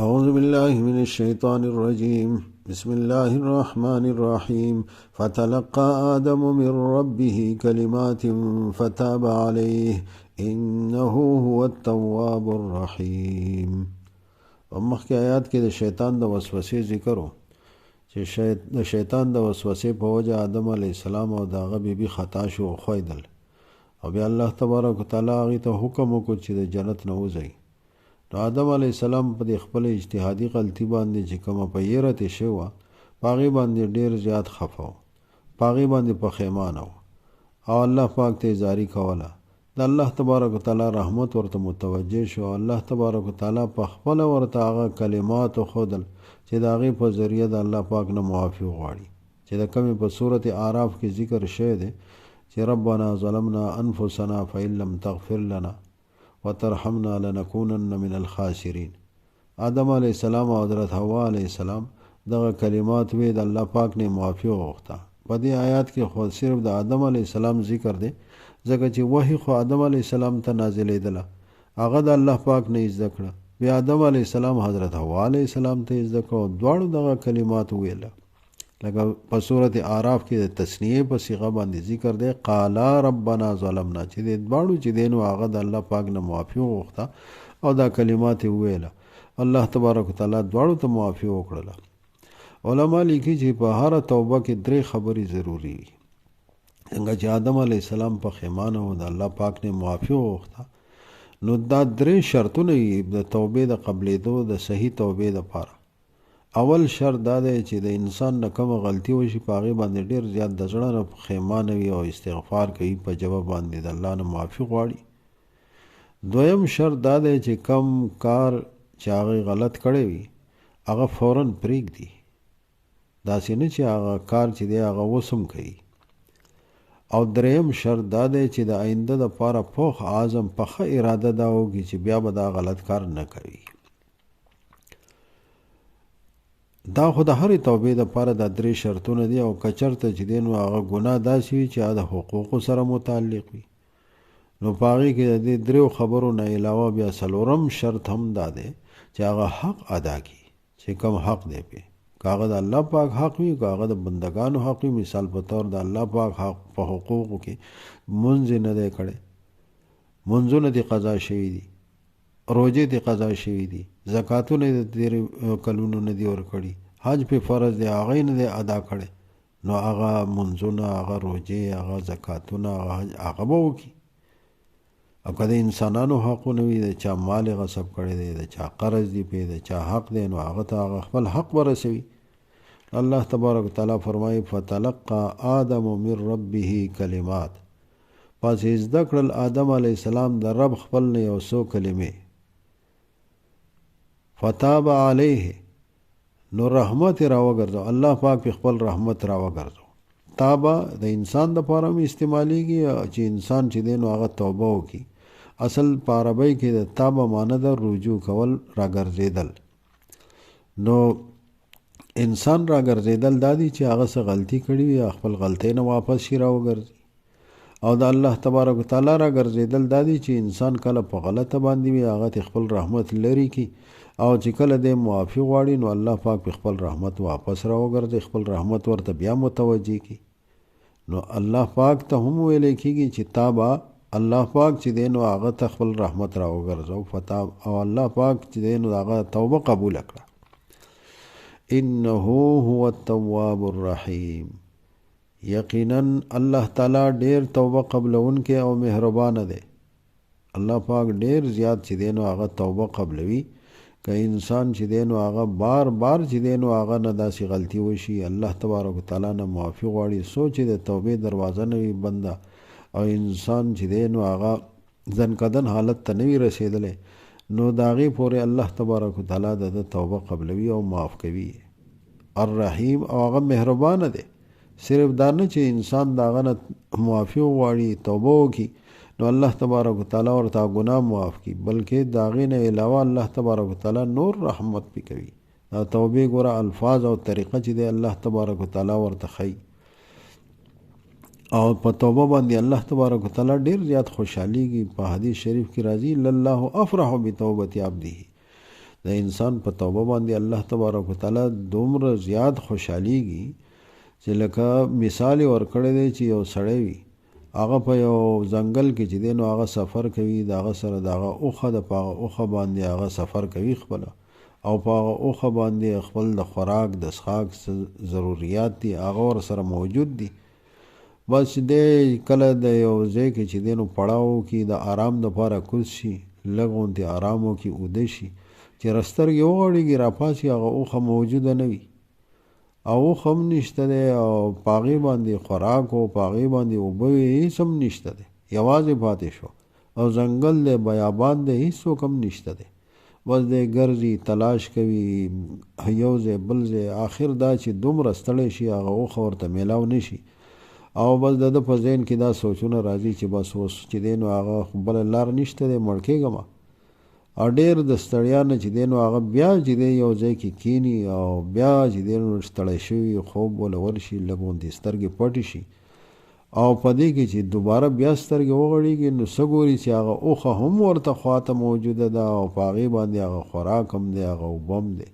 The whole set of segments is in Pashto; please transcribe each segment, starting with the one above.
أعوذ بالله من الشيطان الرجيم بسم الله الرحمن الرحيم فتلقى آدم من ربه كلمات فتاب عليه إنه هو التواب الرحيم. مخکې آیات کې د شیطان د وسوسې ذکر و چې د شیطان د وسوسې په وجه آدم علیه السلام او د هغه بیبي خطا شو او ښویدل، او بیا الله تبارک وتعالی هغې ته حکم وکړ چې د جنت نه وځئ. نو آدم علیه السلام په دې خپله اجتهادي غلطي باندې چې کومه په یېره تې شوې وه په هغې باندې ډېر زیات خفه و، په هغې باندې پښیمانه و او الله پاک ته یې زاري کوله. د الله تبارک وتعالی رحمت ورته متوجه شو او الله تبارک وتعالی په خپله ورته هغه کلمات وښودل چې د هغې په ذریعه د الله پاک نه معافي وغواړي، چې د کومې په صورت اعراف کې ذکر شوی دی چې ربنا ظلمنا انفسنا فإن لم تغفر لنا وترحمنا لنكونن من الخاسرین. آدم علیه السلام او حضرت حوا علیه السلام دغه کلمات وی د الله پاک نه معافي وغوښته. په دې آیات کې خو صرف د آدم علیه السلام ذکر دی، ځکه چې وحی خو آدم علیه السلام ته نازلېدله، هغه د الله پاک نه زده کړه. بیا آدم علیه السلام حضرت حوا علیه السلام ته زده کړه او دواړو دغه کلمات ویله. لکه په صورت اعراف کې د تثنیې په صیغه باندې ذکر دی قالا ربنا ظلمنا، چې د دواړو چې دی نو هغه د الله پاک نه معافي وغوښته او دا کلمات یې وویله. الله تبارک وتعالی دواړو ته معافي وکړله. علما لیکي چې په هره توبه کې 3 خبرې ضروري وي. څنګه چې آدم علیه السلام پښیمانه و د الله پاک نه معافي وغوښته، نو دا 3 شرطونه یې د توبې د قبلېدو د صحیح توبې دپاره. اول شرط دا دی چې د انسان نه کومه غلطي وشي په هغې باندې ډېر زیات د زړه نه پښیمانه وي او استغفار کوي، په جواب باندې د الله نه معافي غواړي. دویم شرط دا دی چې کم کار چې هغې غلط کړی وي هغه فوراً پرېږدي، داسې نه چې هغه کار چې دی هغه اوس هم کوي. او دریم شرط دا دی چې د آینده دپاره پوخ عزم پخه اراده دا وکړي چې بیا به دا غلط کار نه کوي. دا خو د هرې توبې دپاره دا 3 شرطونه دي، او که چېرته چې دی نو هغه ګناه داسې وي چې هغه د حقوقو سره متعلق وي، نو په هغې کې د دې 3 خبرو نه علاوه بیا 4م شرط هم دا دی چې هغه حق ادا کړي، چې کوم حق دی پې، که هغه د الله پاک حق وي، که هغه د بندګانو حق وي. مثال په طور د الله پاک حق په حقوقو کې مونځ یې نه دی کړی، مونځونه دې قضا شوي دي، روجې دې قضا شوي دي، زکاتونه د تېرې کلونو نه دي ورکړي، حج پې فرض دی هغه یې نه دی ادا کړی، نو هغه مونځونه، هغه روجې، هغه زکاتونه، هغه حج هغه به وکړي. او که د انسانانو حقونه وي، د چا مال یې غصب کړی دی، د چا قرض دی پې، د چا حق دی، نو هغه ته هغه خپل حق به رسوي. الله تبارک وتعالی فرمایي فتلقى آدم من ربه کلمات، پس یې زده کړل آدم علیه السلام د رب خپل نه یو څو کلمې. فتاب علیه، نو رحمت یې راوګرځو، الله پاک په خپل رحمت راوګرځو. تابه د انسان دپاره هم استعمالیږي چې انسان چې دی نو هغه توبه وکړي. اصل په عربۍ کې د تابه معنی ده رجوع کول، راګرځېدل. نو انسان راګرځېدل دا دي چې هغه څه غلطي کړي وي خپل غلطۍ نه واپس شي راوګرځي، او د الله تبارک وتعالی راګرځېدل دا دي چې انسان کله په غلطه باندې وي هغه ته خپل رحمت لري کړي، او چې کله دی معافي غواړي نو الله پاک په خپل رحمت واپس راوګرځي، خپل رحمت ورته بیا متوجه کړي. نو الله پاک ته هم ویلی کېږي چې تابه، الله پاک چې دی نو هغه ته خپل رحمت راوګرځو فتاب، او الله پاک چې دی نو هغه توبه قبوله کړه. انه هو التواب الرحیم، یقینا الله تعالی ډیر توبه قبلونکی او مهربانه دی. الله پاک ډیر زیات چې دی نو هغه توبه قبلوي. که انسان چې دی نو هغه بار بار چې دی نو هغه نه داسې غلطي وشي، الله تبارک وتعالی نه معافي غواړي، سوچ د توبې دروازه نه وي بنده، او انسان چې دی نو هغه ځنکدن حالت ته نه وي رسېدلی، نو د هغې پورې الله تبارک وتعالی د توبه قبلوي او معاف کوي. الرحیم، او هغه مهربانه دی. صرف دا نه چې انسان د هغه نه معافي وغواړي، توبه وکړي، نو الله تبارک وتعالی ورته ګناه معاف کړي، بلکې د هغې نه علاوه الله تبارک وتعالی نور رحمت پې کوي. دا توبې ګوره الفاظ او طریقه چې دی الله تبارک وتعالی ورته ښیي، او په توبه باندې الله تبارک وتعالی ډیر زیات خوشحالیږي. په حدیث شریف کې راځي لله افرح بتوبة عبده، د انسان په توبه باندې الله تبارک وتعالی دومره زیات خوشحالیږي چې لکه مثال یې ورکړی دی چې یو سړی وي هغه په یو ځنګل کې چې دی نو هغه سفر کوي د هغه سره د هغه اوښه د په هغه اوښه باندې هغه سفر کوي خپله او په هغه اوښه باندې خپل د خوراک د څښاک ضروریات دي هغه ورسره موجود دي بس چې دی کله د یو ځای کې چې دی نو پړاو کې د آرام دپاره کوز شي لږ غوندې آرام وکړي اوده شي چې رسترګې وغړېږي راپاسي هغه اوښه موجوده نه وي او اوښ هم نشته دی او په هغې باندې خوراک او په هغې باندې اوبه وي هېڅ هم نشته دی یوازې پاتې شو او ځنګل دی بیابان دی هېڅوک هم نشته دی بس دی ګرځي تلاش کوي یو ځای بل ځای آخر دا چې دومره ستړی شي هغه اوښه ورته میلاو نه شي او بس د ده په ذهن کې دا سوچونه راځي چې بس اوس چې دی نو هغه بله لار نشته دی مړ کېږم او ډېر د ستړیا نه چې دی نو هغه بیا چې دی یو ځای کې کینی او بیا چې دی نو ستړی شوي خوب وله ورشي لږ غوندې سترګې پټې شي او په دې کې چې دوباره بیا سترګې وغړېږي نو څه ګوري چې هغه اوښه هم ورته خواته موجوده ده او په هغې باندې هغه خوراک هم دی هغه اوبه هم دی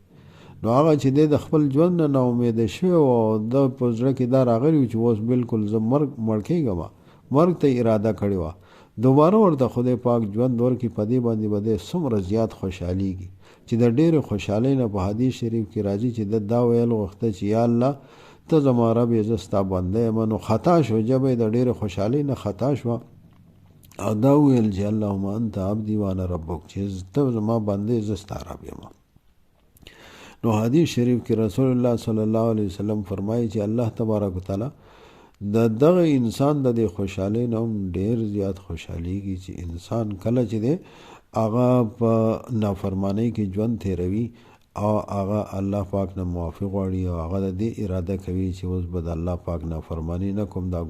نو هغه چې دی د خپل ژوند نه ناامیده شوی او د په زړه کې دا راغلی و چې اوس بلکل زه مړ کېږم مرګ ته اراده کړې وه دوباره ورته خدای پاک ژوند ورکړي په دې باندې به دی څومره زیات خوشحالیږي چې د ډېرې خوشحالۍ نه په حدیث شریف کې راځي چې ده دا ویل غوښته چې یا الله ته زما رب یې زه ستا بنده یم نو خطا شو ژبه یې د ډېرې خوشحالۍ نه خطا شوه او دا وویل چې اللهم انت عبدي وانا ربک چې ته زما بنده یې زه ستا رب یم نو حدیث شریف کې رسول الله صلی الله علیه وسلم فرمایي چې الله تبارک وتعالی د دغه انسان د دې خوشحالۍ نه هم ډېر زیات خوشحالیږي چې انسان کله چې دی هغه په نافرمانۍ کې ژوند تېروي او هغه الله پاک نه معافي غواړي او هغه د دې اراده کوي چې اوس به د الله پاک نافرماني نه کوم دا